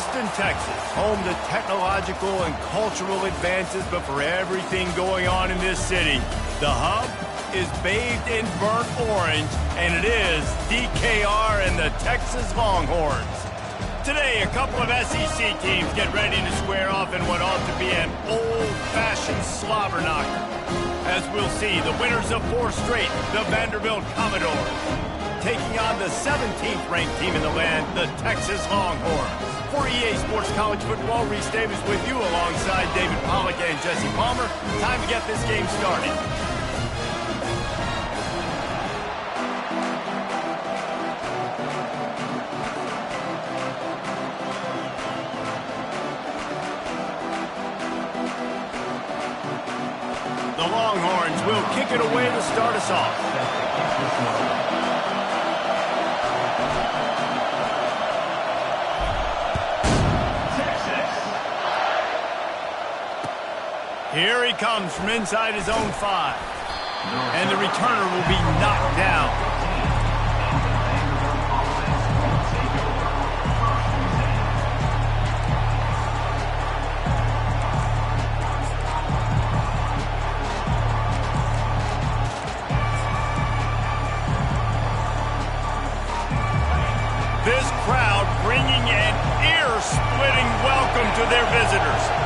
Austin, Texas, home to technological and cultural advances, but for everything going on in this city, the hub is bathed in burnt orange, and it is DKR and the Texas Longhorns. Today, a couple of SEC teams get ready to square off in what ought to be an old-fashioned slobber knocker. As we'll see, the winners of 4 straight, the Vanderbilt Commodores, taking on the 17th ranked team in the land, the Texas Longhorns. For EA Sports College Football, Reese Davis with you alongside David Pollack and Jesse Palmer. Time to get this game started. The Longhorns will kick it away to start us off. Here he comes from inside his own 5. And the returner will be knocked down. This crowd bringing an ear-splitting welcome to their visitors.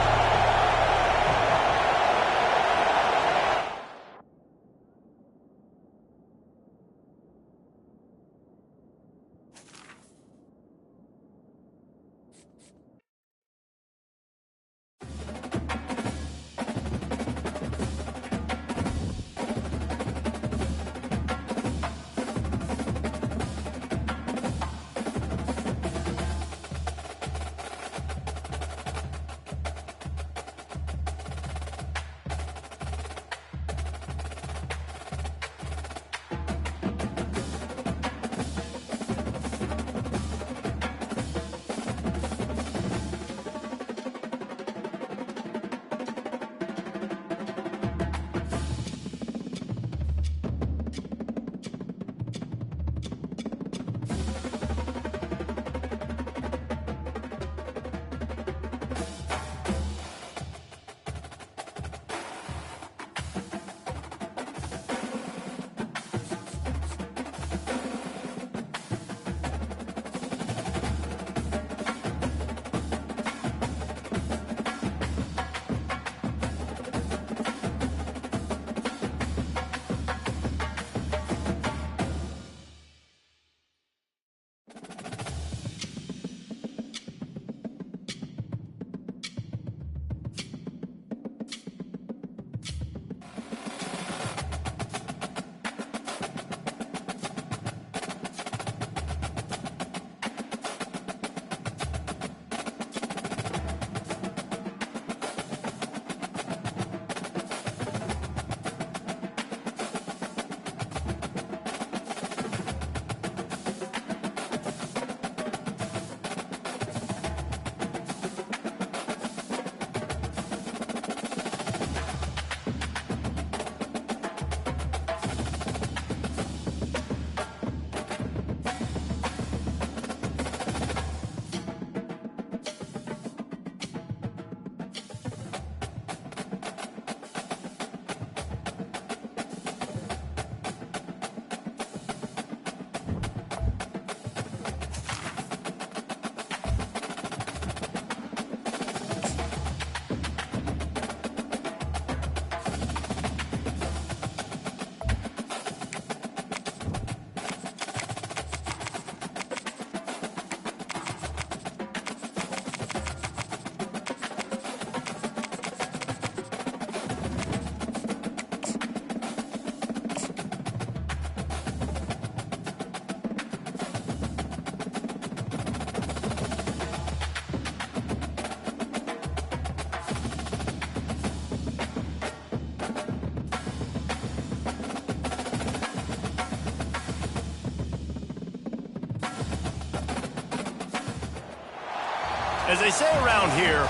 As they say around here,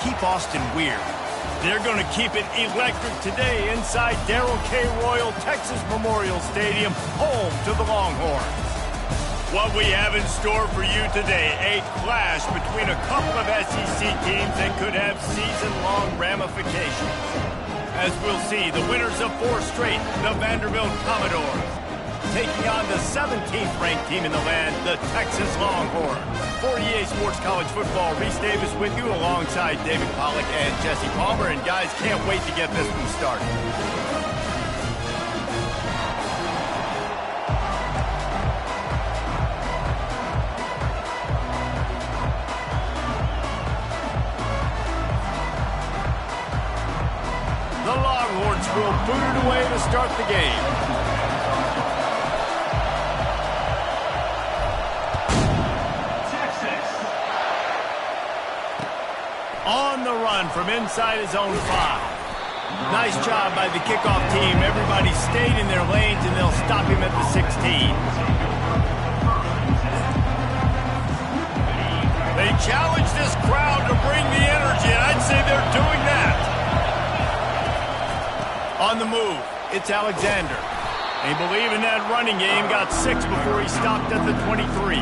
keep Austin weird. They're going to keep it electric today inside Darrell K. Royal Texas Memorial Stadium, home to the Longhorns. What we have in store for you today, a clash between a couple of SEC teams that could have season-long ramifications. As we'll see, the winners of 4 straight, the Vanderbilt Commodores, taking on the 17th ranked team in the land, the Texas Longhorns. For EA Sports College Football, Reese Davis with you alongside David Pollack and Jesse Palmer. And guys, can't wait to get this one started. The Longhorns will boot it away to start the game. On the run from inside his own 5. Nice job by the kickoff team. Everybody stayed in their lanes, and they'll stop him at the 16. They challenge this crowd to bring the energy, and I'd say they're doing that. On the move, it's Alexander. They believe in that running game, got 6 before he stopped at the 23.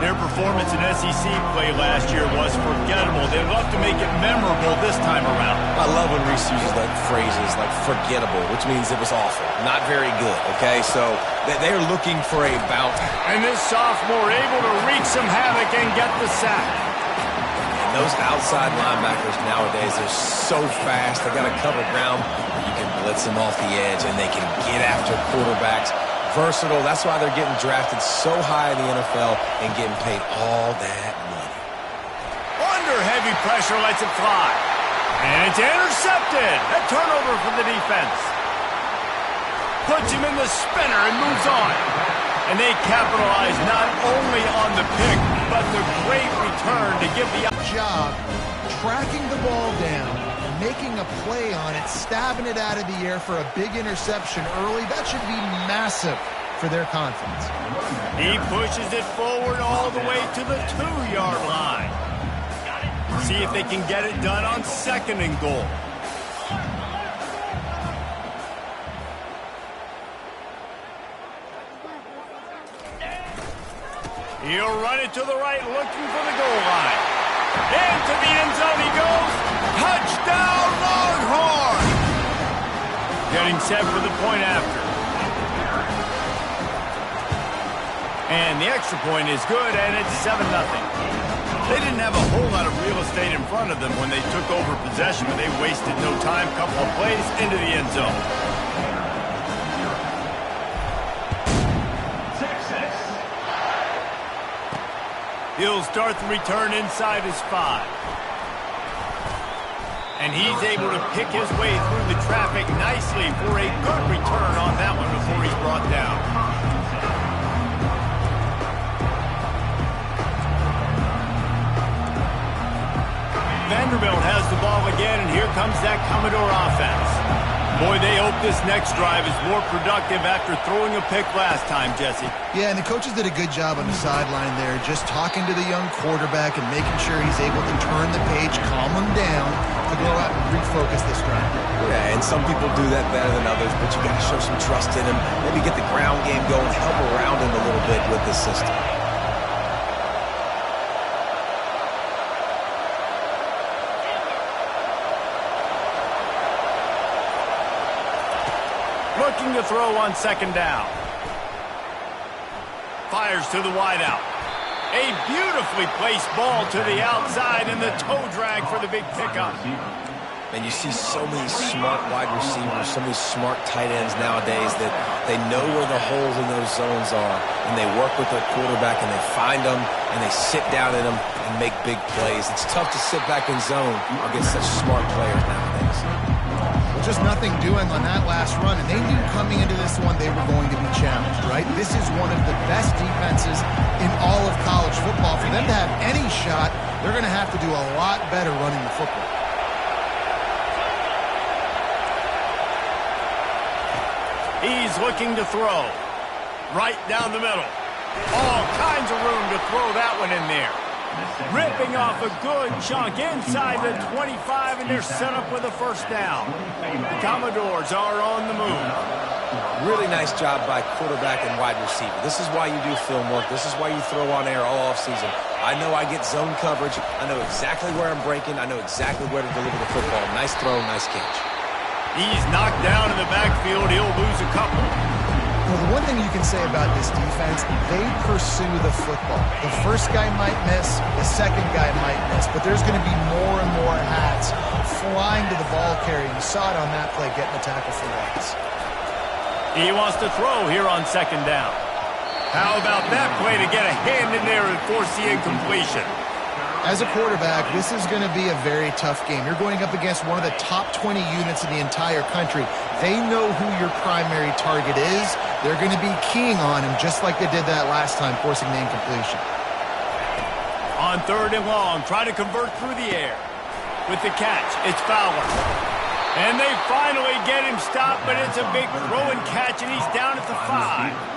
Their performance in SEC play last year was forgettable. They'd love to make it memorable this time around. I love when Reese uses like phrases like forgettable, which means it was awful, not very good, okay? So they're looking for a bout. And this sophomore able to wreak some havoc and get the sack. And those outside linebackers nowadays are so fast. They got to cover ground. You can blitz them off the edge, and they can get after quarterbacks. Versatile. That's why they're getting drafted so high in the NFL and getting paid all that money. Under heavy pressure, lets it fly. And it's intercepted. A turnover for the defense. Puts him in the spinner and moves on. And they capitalize not only on the pick, but the great return to give the job tracking the ball down, making a play on it, stabbing it out of the air for a big interception early. That should be massive for their confidence. He pushes it forward all the way to the 2-yard line. See if they can get it done on 2nd and goal. He'll run it to the right, looking for the goal line. Into the end zone he goes. Touchdown, Longhorn! Getting set for the point after. And the extra point is good, and it's 7-0. They didn't have a whole lot of real estate in front of them when they took over possession, but they wasted no time. Couple of plays into the end zone. He'll start the return inside his 5. And he's able to pick his way through the traffic nicely for a good return on that one before he's brought down. Vanderbilt has the ball again, and here comes that Commodore offense. Boy, they hope this next drive is more productive after throwing a pick last time, Jesse. Yeah, and the coaches did a good job on the sideline there, just talking to the young quarterback and making sure he's able to turn the page, calm him down, to go out and refocus this drive. Yeah, and some people do that better than others, but you got to show some trust in him. Maybe get the ground game going, help around him a little bit with the system. Looking to throw on 2nd down. Fires to the wideout. A beautifully placed ball to the outside, and the toe drag for the big pickup. And you see so many smart wide receivers, so many smart tight ends nowadays that they know where the holes in those zones are, and they work with their quarterback, and they find them, and they sit down in them and make big plays. It's tough to sit back in zone against such smart players nowadays. Just nothing doing on that last run, and they knew coming into this one they were going to be challenged, right? This is one of the best defenses in all of college football. For them to have any shot, they're going to have to do a lot better running the football. He's looking to throw. Right down the middle. All kinds of room to throw that one in there. Ripping off a good chunk inside the 25, and they're set up with a 1st down. The Commodores are on the move. Really nice job by quarterback and wide receiver. This is why you do film work. This is why you throw on air all offseason. I know I get zone coverage. I know exactly where I'm breaking. I know exactly where to deliver the football. Nice throw, nice catch. He's knocked down in the backfield. He'll lose a couple. Well, the one thing you can say about this defense, they pursue the football. The first guy might miss, the second guy might miss, but there's going to be more and more hats flying to the ball carrier. You saw it on that play, getting the tackle for loss. He wants to throw here on second down. How about that play to get a hand in there and force the incompletion? As a quarterback, this is going to be a very tough game. You're going up against one of the top 20 units in the entire country. They know who your primary target is. They're going to be keying on him just like they did that last time, forcing the incompletion. On third and long, try to convert through the air. With the catch, it's Fowler. And they finally get him stopped, but it's a big throw and catch, and he's down at the 5.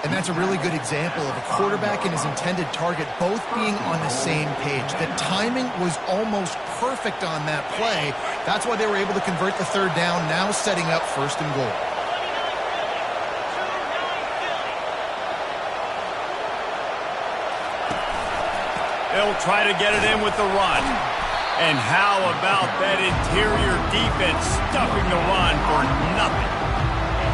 And that's a really good example of a quarterback and his intended target both being on the same page. The timing was almost perfect on that play. That's why they were able to convert the third down, now setting up first and goal. They'll try to get it in with the run. And how about that interior defense stuffing the run for nothing?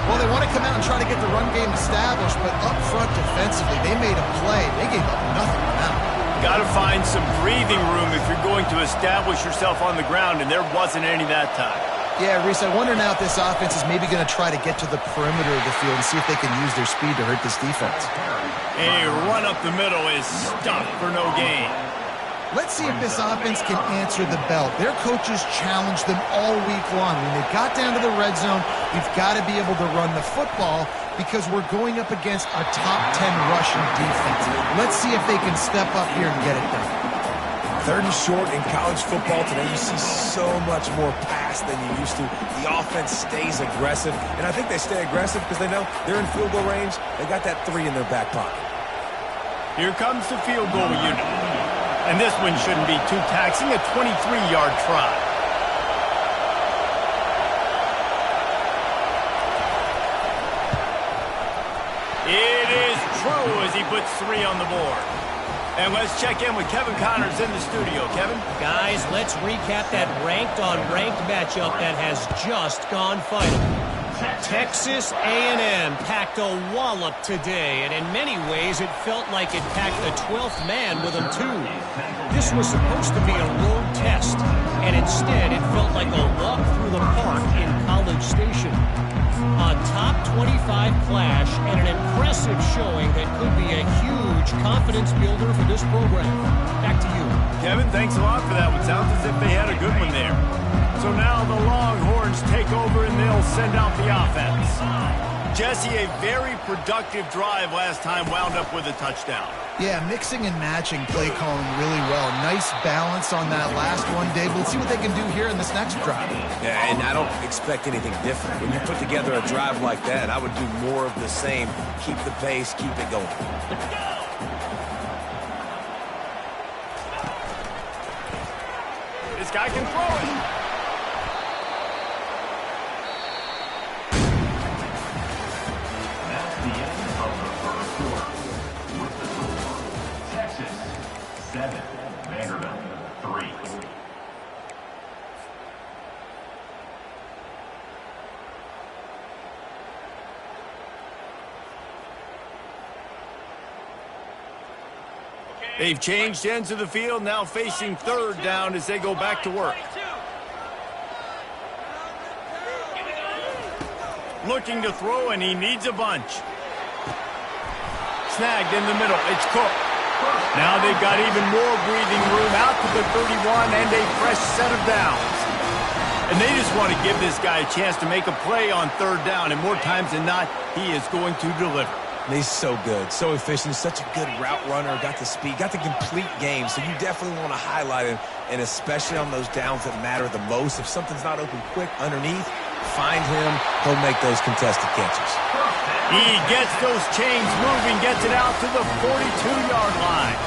Well, they want to come out and try to get the run game established, but up front defensively, they made a play. They gave up nothing on that one. Got to find some breathing room if you're going to establish yourself on the ground, and there wasn't any that time. Yeah, Reese, I wonder now if this offense is maybe going to try to get to the perimeter of the field and see if they can use their speed to hurt this defense. A run up the middle is stuffed for no gain. Let's see if this offense can answer the bell. Their coaches challenged them all week long. When they got down to the red zone, we've got to be able to run the football because we're going up against a top 10 rushing defense. Let's see if they can step up here and get it done. Third and short in college football today, you see so much more pass than you used to. The offense stays aggressive, and I think they stay aggressive because they know they're in field goal range. They got that 3 in their back pocket. Here comes the field goal unit. And this one shouldn't be too taxing, a 23-yard try. It is true as he puts 3 on the board. And let's check in with Kevin Connors in the studio. Kevin? Guys, let's recap that ranked-on-ranked matchup that has just gone final. Texas A&M packed a wallop today, and in many ways it felt like it packed the 12th man with them too. This was supposed to be a road test, and instead it felt like a walk through the park in College Station. A top 25 clash and an impressive showing that could be a huge confidence builder for this program. Back to you. Kevin, thanks a lot for that one. Sounds as if they had a good one there. So now the Longhorns take over and they'll send out the offense. Jesse, a very productive drive last time wound up with a touchdown. Yeah, mixing and matching play calling really well. Nice balance on that last one, Dave. Let's see what they can do here in this next drive. Yeah, and I don't expect anything different. When you put together a drive like that, I would do more of the same. Keep the pace, keep it going. This guy can throw it. They've changed ends of the field, now facing third down as they go back to work. Looking to throw, and he needs a bunch. Snagged in the middle. It's Cook. Now they've got even more breathing room out to the 31 and a fresh set of downs. And they just want to give this guy a chance to make a play on third down, and more times than not, he is going to deliver. He's so good, so efficient, such a good route runner, got the speed, got the complete game, so you definitely want to highlight him, and especially on those downs that matter the most. If something's not open quick underneath, find him, he'll make those contested catches. He gets those chains moving, gets it out to the 42-yard line.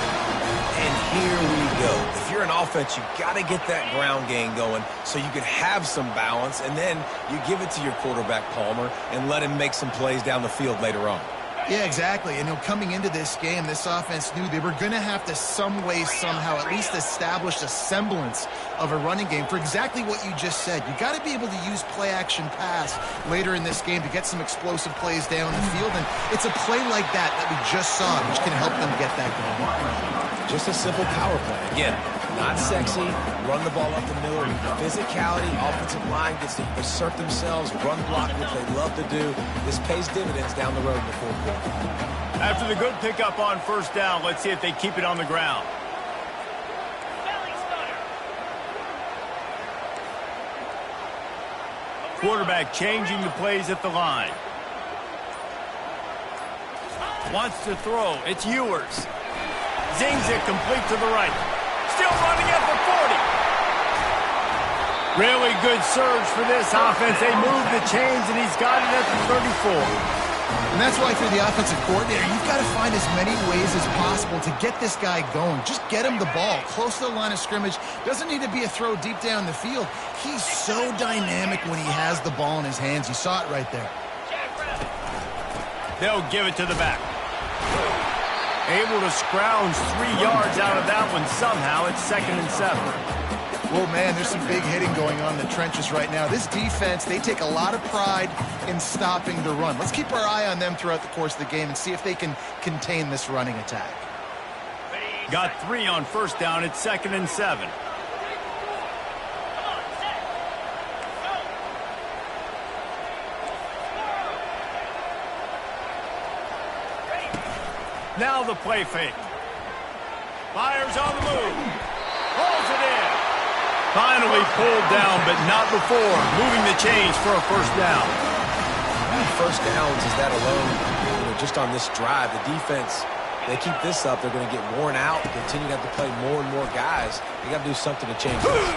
And here we go. If you're you're an offense, you got to get that ground game going so you can have some balance, and then you give it to your quarterback, Palmer, and let him make some plays down the field later on. Yeah, exactly. And coming into this game, this offense knew they were going to have to some way, somehow, at least establish a semblance of a running game for exactly what you just said. You got to be able to use play-action pass later in this game to get some explosive plays down the field. And it's a play like that we just saw, which can help them get that going. Just a simple power play. Again, not sexy, run the ball up the middle, physicality, offensive line gets to assert themselves, run block, which they love to do. This pays dividends down the road in the fourth quarter. After the good pickup on first down, let's see if they keep it on the ground. Quarterback changing the plays at the line. Wants to throw. It's Ewers. Zings it complete to the right. Still running at the 40. Really good surge for this offense. They move the chains, and he's got it at the 34. And that's why for the offensive coordinator, you've got to find as many ways as possible to get this guy going. Just get him the ball close to the line of scrimmage. Doesn't need to be a throw deep down the field. He's so dynamic when he has the ball in his hands. You saw it right there. They'll give it to the back. Able to scrounge 3 yards out of that one somehow. It's 2nd and 7. Well, man, there's some big hitting going on in the trenches right now. This defense, they take a lot of pride in stopping the run. Let's keep our eye on them throughout the course of the game and see if they can contain this running attack. Got 3 on first down. It's 2nd and 7. Now the play fake. Fires on the move. Pulls it in. Finally pulled down, but not before. Moving the chains for a first down. First downs is that alone. Just on this drive, the defense, they keep this up, they're going to get worn out, continue to have to play more and more guys. They got to do something to change this.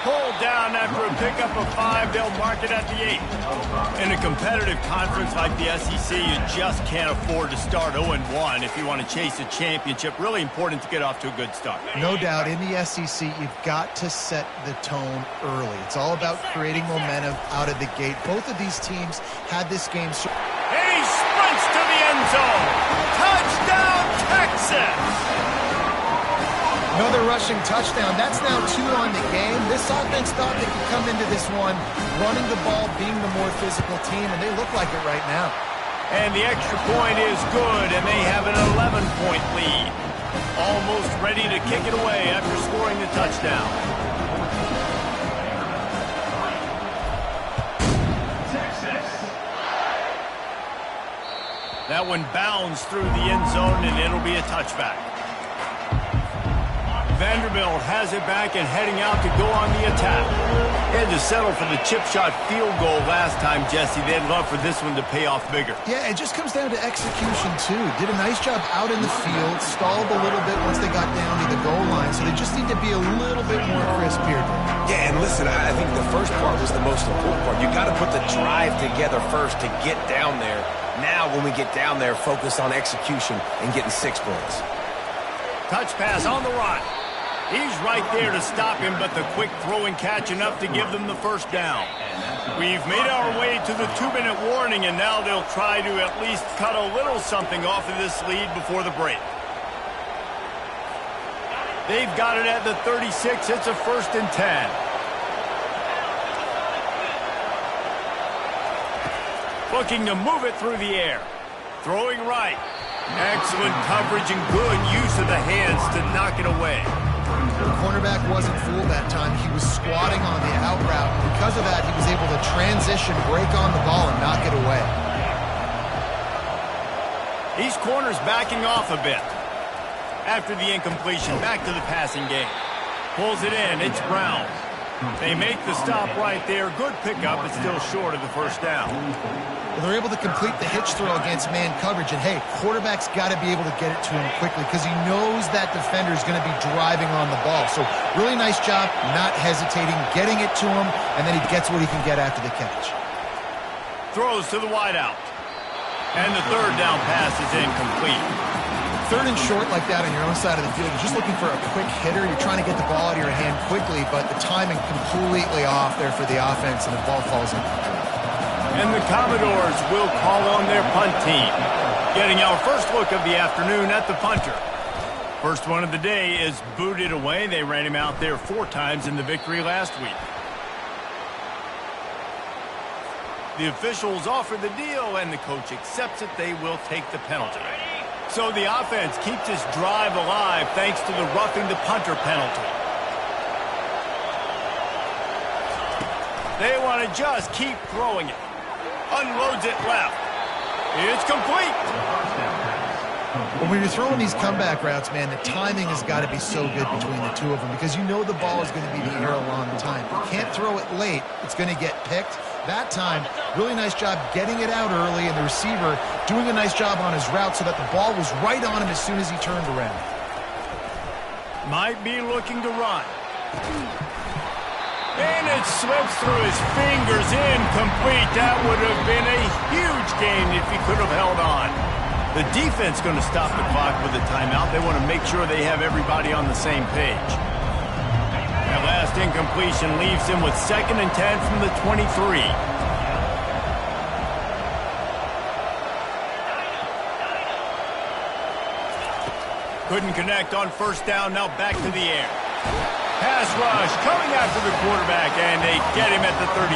Pulled down after a pickup of 5. They'll mark it at the 8. In a competitive conference like the SEC, you just can't afford to start 0-1 if you want to chase a championship. Really important to get off to a good start. No doubt, in the SEC, you've got to set the tone early. It's all about creating momentum out of the gate. Both of these teams had this game. And he sprints to the end zone. Touchdown, Texas! Another rushing touchdown. That's now 2 on the game. This offense thought they could come into this one running the ball, being the more physical team, and they look like it right now. And the extra point is good, and they have an 11-point lead. Almost ready to kick it away after scoring the touchdown. That one bounds through the end zone, and it'll be a touchback. Vanderbilt has it back and heading out to go on the attack. They had to settle for the chip shot field goal last time, Jesse. They'd love for this one to pay off bigger. Yeah, it just comes down to execution, too. Did a nice job out in the field, stalled a little bit once they got down to the goal line, so they just need to be a little bit more crisp here. Yeah, and listen, I think the first part was the most important part. You got to put the drive together first to get down there. Now, when we get down there, focus on execution and getting 6 points. Touch pass on the right. He's right there to stop him, but the quick throw and catch enough to give them the first down. We've made our way to the 2-minute warning, and now they'll try to at least cut a little something off of this lead before the break. They've got it at the 36. It's a 1st and 10. Looking to move it through the air. Throwing right. Excellent coverage and good use of the hands to knock it away. The cornerback wasn't fooled that time. He was squatting on the out route. Because of that, he was able to transition, break on the ball, and knock it away. These corners backing off a bit. After the incompletion, back to the passing game. Pulls it in. It's Brown. They make the stop right there. Good pickup, but still short of the first down. Well, they're able to complete the hitch throw against man coverage. And, hey, quarterback's got to be able to get it to him quickly because he knows that defender is going to be driving on the ball. So really nice job not hesitating, getting it to him, and then he gets what he can get after the catch. Throws to the wideout. And the 3rd down pass is incomplete. Third and short like that on your own side of the field, you're just looking for a quick hitter. You're trying to get the ball out of your hand quickly, but the timing completely off there for the offense, and the ball falls in. And the Commodores will call on their punt team. Getting our first look of the afternoon at the punter. First one of the day is booted away. They ran him out there 4 times in the victory last week. The officials offer the deal, and the coach accepts it. They will take the penalty. So the offense keeps this drive alive thanks to the roughing the punter penalty. They want to just keep throwing it. Unloads it left. It's complete. When you're throwing these comeback routes, man, the timing has got to be so good between the two of them because you know the ball is going to be in the air a long time. You can't throw it late. It's going to get picked. That time, really nice job getting it out early, and the receiver doing a nice job on his route so that the ball was right on him as soon as he turned around. Might be looking to run. And it slips through his fingers, incomplete. That would have been a huge gain if he could have held on. The defense going to stop the clock with a timeout. They want to make sure they have everybody on the same page. That last incompletion leaves him with 2nd and 10 from the 23. Couldn't connect on first down. Now back to the air. Pass rush coming after the quarterback, and they get him at the 32.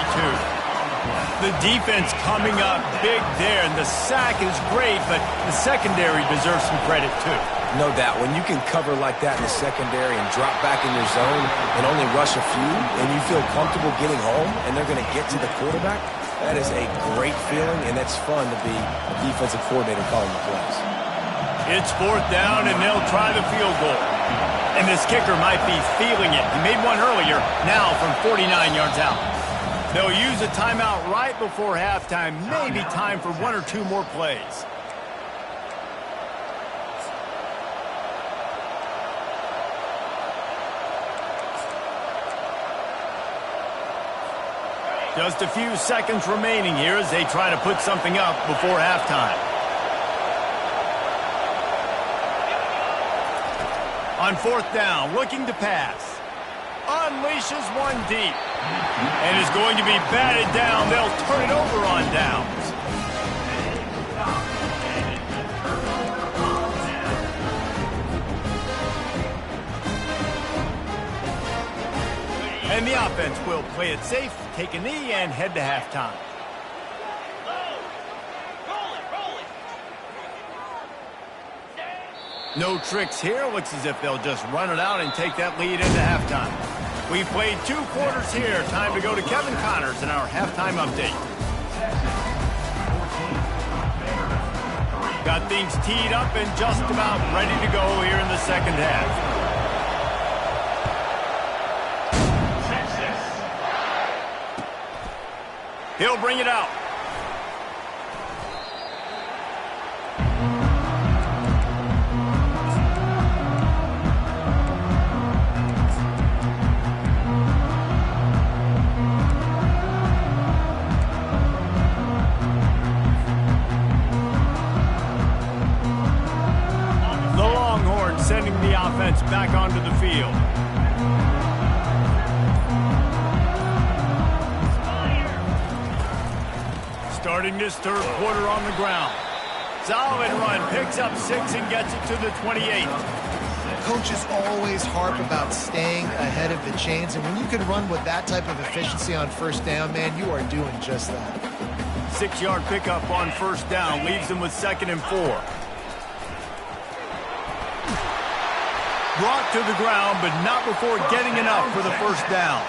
The defense coming up big there, and the sack is great, but the secondary deserves some credit too. No doubt. When you can cover like that in the secondary and drop back in your zone and only rush a few, and you feel comfortable getting home, and they're going to get to the quarterback, that is a great feeling, and that's fun to be a defensive coordinator calling the plays. It's 4th down, and they'll try the field goal. And this kicker might be feeling it. He made one earlier, now from 49 yards out. They'll use a timeout right before halftime. Maybe time for 1 or 2 more plays. Just a few seconds remaining here as they try to put something up before halftime. On 4th down, looking to pass. Unleashes one deep. And is going to be batted down. They'll turn it over on downs. And the offense will play it safe, take a knee, and head to halftime. No tricks here. Looks as if they'll just run it out and take that lead into halftime. We've played 2 quarters here. Time to go to Kevin Connors in our halftime update. Got things teed up and just about ready to go here in the second half. He'll bring it out. Sending the offense back onto the field. Starting this 3rd quarter on the ground. Solid run, picks up 6 and gets it to the 28. Coaches always harp about staying ahead of the chains, and when you can run with that type of efficiency on 1st down, man, you are doing just that. 6-yard pickup on 1st down leaves them with 2nd and 4. Brought to the ground, but not before getting enough for the 1st down.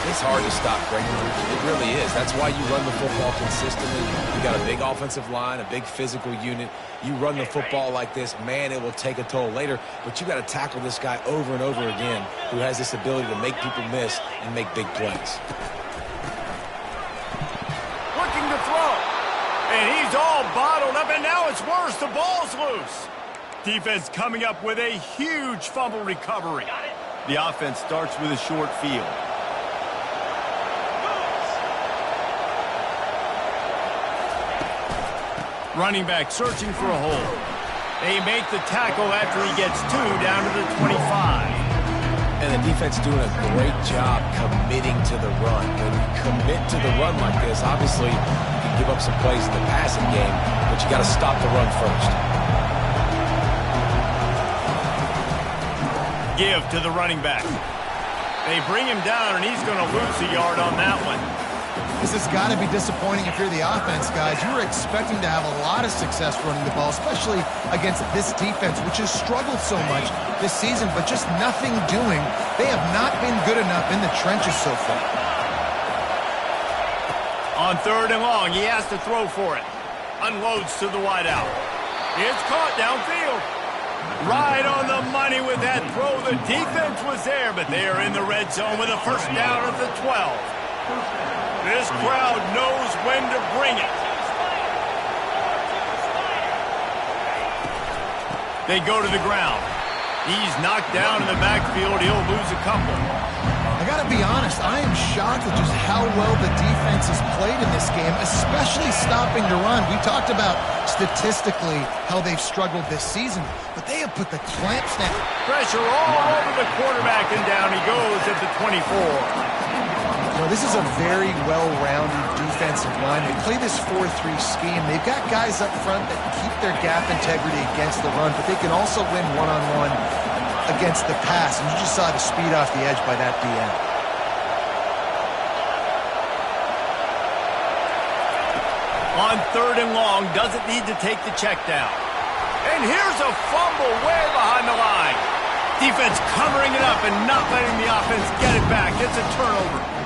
It's hard to stop, Greg. It really is. That's why you run the football consistently. You got a big offensive line, a big physical unit. You run the football like this, man, it will take a toll later. But you got to tackle this guy over and over again who has this ability to make people miss and make big plays. Looking to throw. And he's all bottled up, and now it's worse. The ball's loose. Defense coming up with a huge fumble recovery. The offense starts with a short field. Running back searching for a hole. They make the tackle after he gets 2 down to the 25. And the defense doing a great job committing to the run. When you commit to the run like this, obviously you can give up some plays in the passing game, but you got to stop the run first. Give to the running back. They bring him down, and he's going to lose a yard on that one. This has got to be disappointing if you're the offense, guys. You were expecting to have a lot of success running the ball, especially against this defense, which has struggled so much this season, but just nothing doing. They have not been good enough in the trenches so far. On 3rd and long, he has to throw for it. Unloads to the wideout. It's caught downfield. Right on the money with that throw. The defense was there, but they are in the red zone with a first down at the 12. This crowd knows when to bring it. They go to the ground. He's knocked down in the backfield. He'll lose a couple. I got to be honest, I am shocked at just how well the defense has played in this game, especially stopping the run. We talked about statistically how they've struggled this season, but they have put the clamps down. Pressure all over the quarterback, and down he goes at the 24. This is a very well-rounded defensive line. They play this 4-3 scheme. They've got guys up front that keep their gap integrity against the run, but they can also win one-on-one against the pass. And you just saw the speed off the edge by that DN. On 3rd and long, doesn't need to take the check down. And here's a fumble way behind the line. Defense covering it up and not letting the offense get it back. It's a turnover.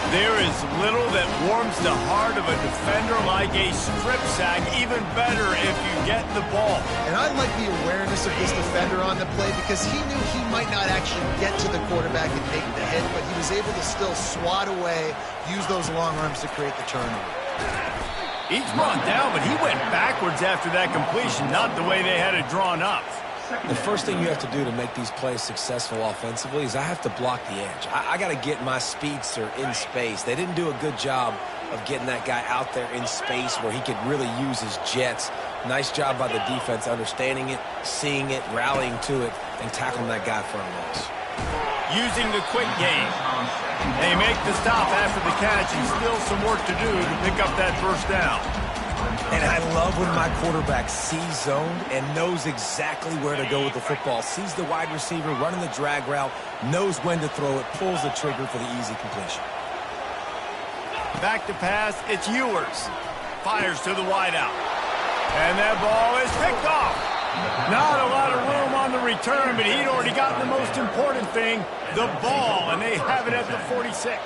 There is little that warms the heart of a defender like a strip sack. Even better if you get the ball. And I like the awareness of this defender on the play because he knew he might not actually get to the quarterback and make the hit, but he was able to still swat away, use those long arms to create the turnover. He's brought down, but he went backwards after that completion, not the way they had it drawn up. The first thing you have to do to make these plays successful offensively is I have to block the edge. I got to get my speedster in space. They didn't do a good job of getting that guy out there in space where he could really use his jets. Nice job by the defense understanding it, seeing it, rallying to it, and tackling that guy for a loss. Using the quick game. They make the stop after the catch, and still some work to do to pick up that first down. And I love when my quarterback sees zoned and knows exactly where to go with the football. Sees the wide receiver running the drag route, knows when to throw it, pulls the trigger for the easy completion. Back to pass, it's Ewers. Fires to the wideout. And that ball is picked off. Not a lot of room on the return, but he'd already gotten the most important thing, the ball, and they have it at the 46.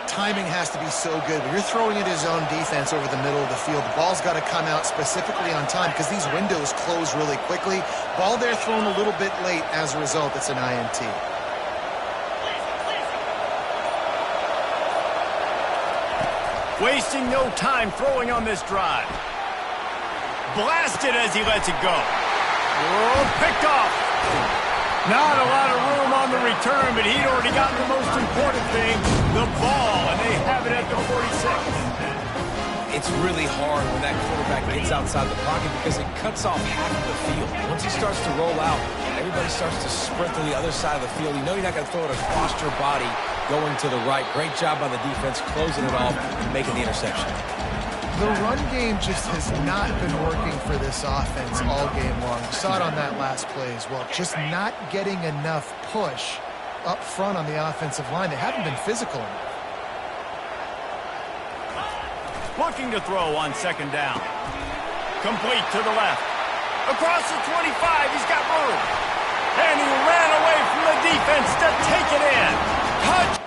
Timing has to be so good. When you're throwing it his own defense over the middle of the field, the ball's got to come out specifically on time because these windows close really quickly. Ball there thrown a little bit late. As a result, it's an INT. Wasting no time throwing on this drive. Blasted as he lets it go. Oh, picked off. Not a lot of room on the return, but he'd already gotten the most important thing, the ball, and they have it at the 46. It's really hard when that quarterback gets outside the pocket because it cuts off half of the field. Once he starts to roll out, everybody starts to sprint to the other side of the field. You know you're not going to throw it across your body going to the right. Great job by the defense closing it off and making the interception. The run game just has not been working for this offense all game long. You saw it on that last play as well. Just not getting enough push up front on the offensive line. They haven't been physical enough. Looking to throw on 2nd down. Complete to the left. Across the 25, he's got room. And he ran away from the defense to take it in. Touch.